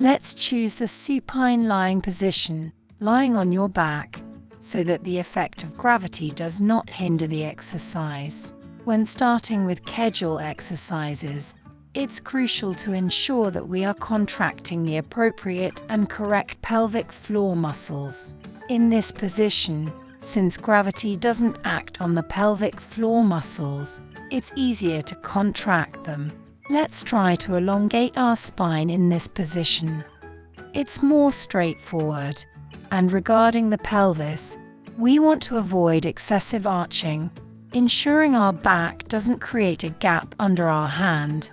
Let's choose the supine lying position, lying on your back, so that the effect of gravity does not hinder the exercise. When starting with Kegel exercises, it's crucial to ensure that we are contracting the appropriate and correct pelvic floor muscles. In this position, since gravity doesn't act on the pelvic floor muscles, it's easier to contract them. Let's try to elongate our spine in this position. It's more straightforward. And regarding the pelvis, we want to avoid excessive arching, ensuring our back doesn't create a gap under our hand,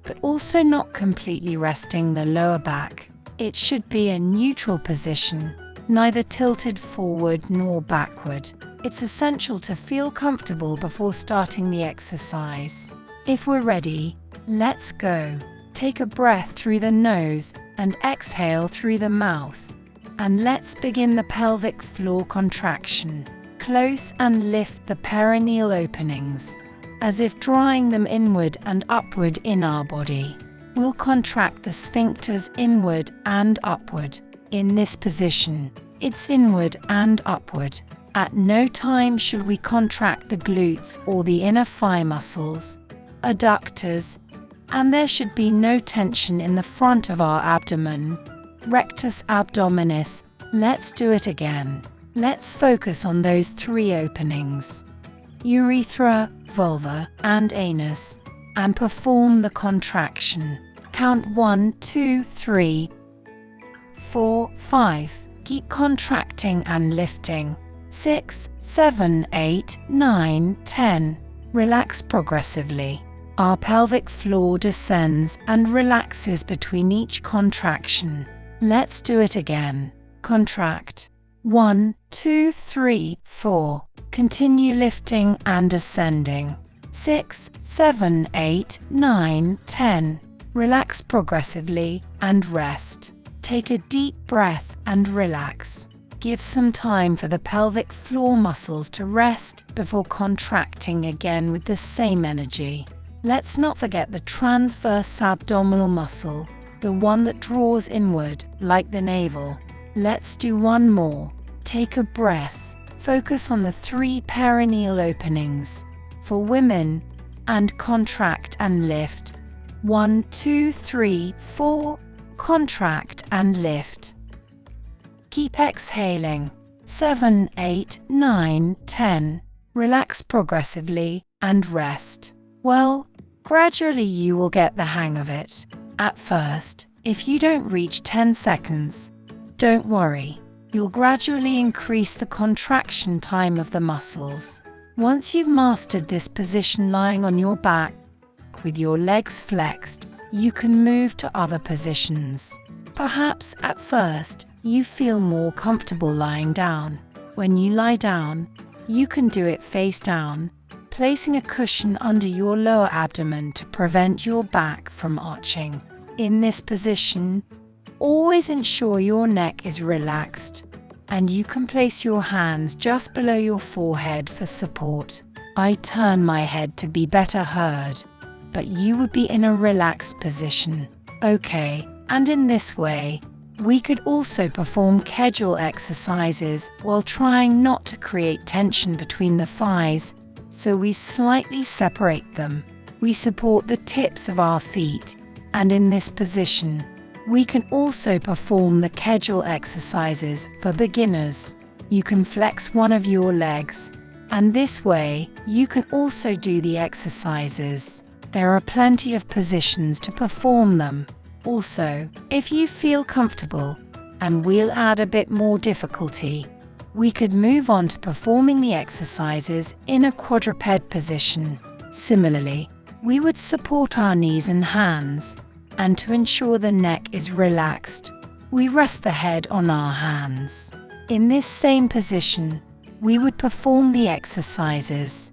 but also not completely resting the lower back. It should be a neutral position, neither tilted forward nor backward. It's essential to feel comfortable before starting the exercise. If we're ready, let's go. Take a breath through the nose and exhale through the mouth. And let's begin the pelvic floor contraction. Close and lift the perineal openings, as if drawing them inward and upward in our body. We'll contract the sphincters inward and upward. In this position, it's inward and upward. At no time should we contract the glutes or the inner thigh muscles, adductors, and there should be no tension in the front of our abdomen, rectus abdominis. Let's do it again. Let's focus on those three openings: urethra, vulva, and anus, and perform the contraction. Count 1, 2, 3, 4, 5. Keep contracting and lifting. 6, 7, 8, 9, 10. Relax progressively. Our pelvic floor descends and relaxes between each contraction. Let's do it again. Contract. 1, 2, 3, 4. Continue lifting and ascending. 6, 7, 8, 9, 10. Relax progressively and rest. Take a deep breath and relax. Give some time for the pelvic floor muscles to rest before contracting again with the same energy. Let's not forget the transverse abdominal muscle, the one that draws inward, like the navel. Let's do one more. Take a breath. Focus on the three perineal openings for women and contract and lift. 1, 2, 3, 4. Contract and lift. Keep exhaling. 7, 8, 9, 10. Relax progressively and rest. Well, gradually you will get the hang of it. At first, if you don't reach 10 seconds, don't worry. You'll gradually increase the contraction time of the muscles. Once you've mastered this position lying on your back, with your legs flexed, you can move to other positions. Perhaps at first, you feel more comfortable lying down. When you lie down, you can do it face down, placing a cushion under your lower abdomen to prevent your back from arching. In this position, always ensure your neck is relaxed, and you can place your hands just below your forehead for support. I turn my head to be better heard, but you would be in a relaxed position. Okay, and in this way, we could also perform Kegel exercises while trying not to create tension between the thighs, so we slightly separate them. We support the tips of our feet, and in this position, we can also perform the Kegel exercises for beginners. You can flex one of your legs, and this way, you can also do the exercises. There are plenty of positions to perform them. Also, if you feel comfortable, and we'll add a bit more difficulty, we could move on to performing the exercises in a quadruped position. Similarly, we would support our knees and hands, and to ensure the neck is relaxed, we rest the head on our hands. In this same position, we would perform the exercises.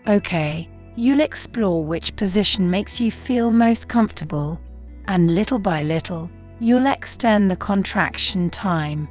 Okay, you'll explore which position makes you feel most comfortable, and little by little, you'll extend the contraction time.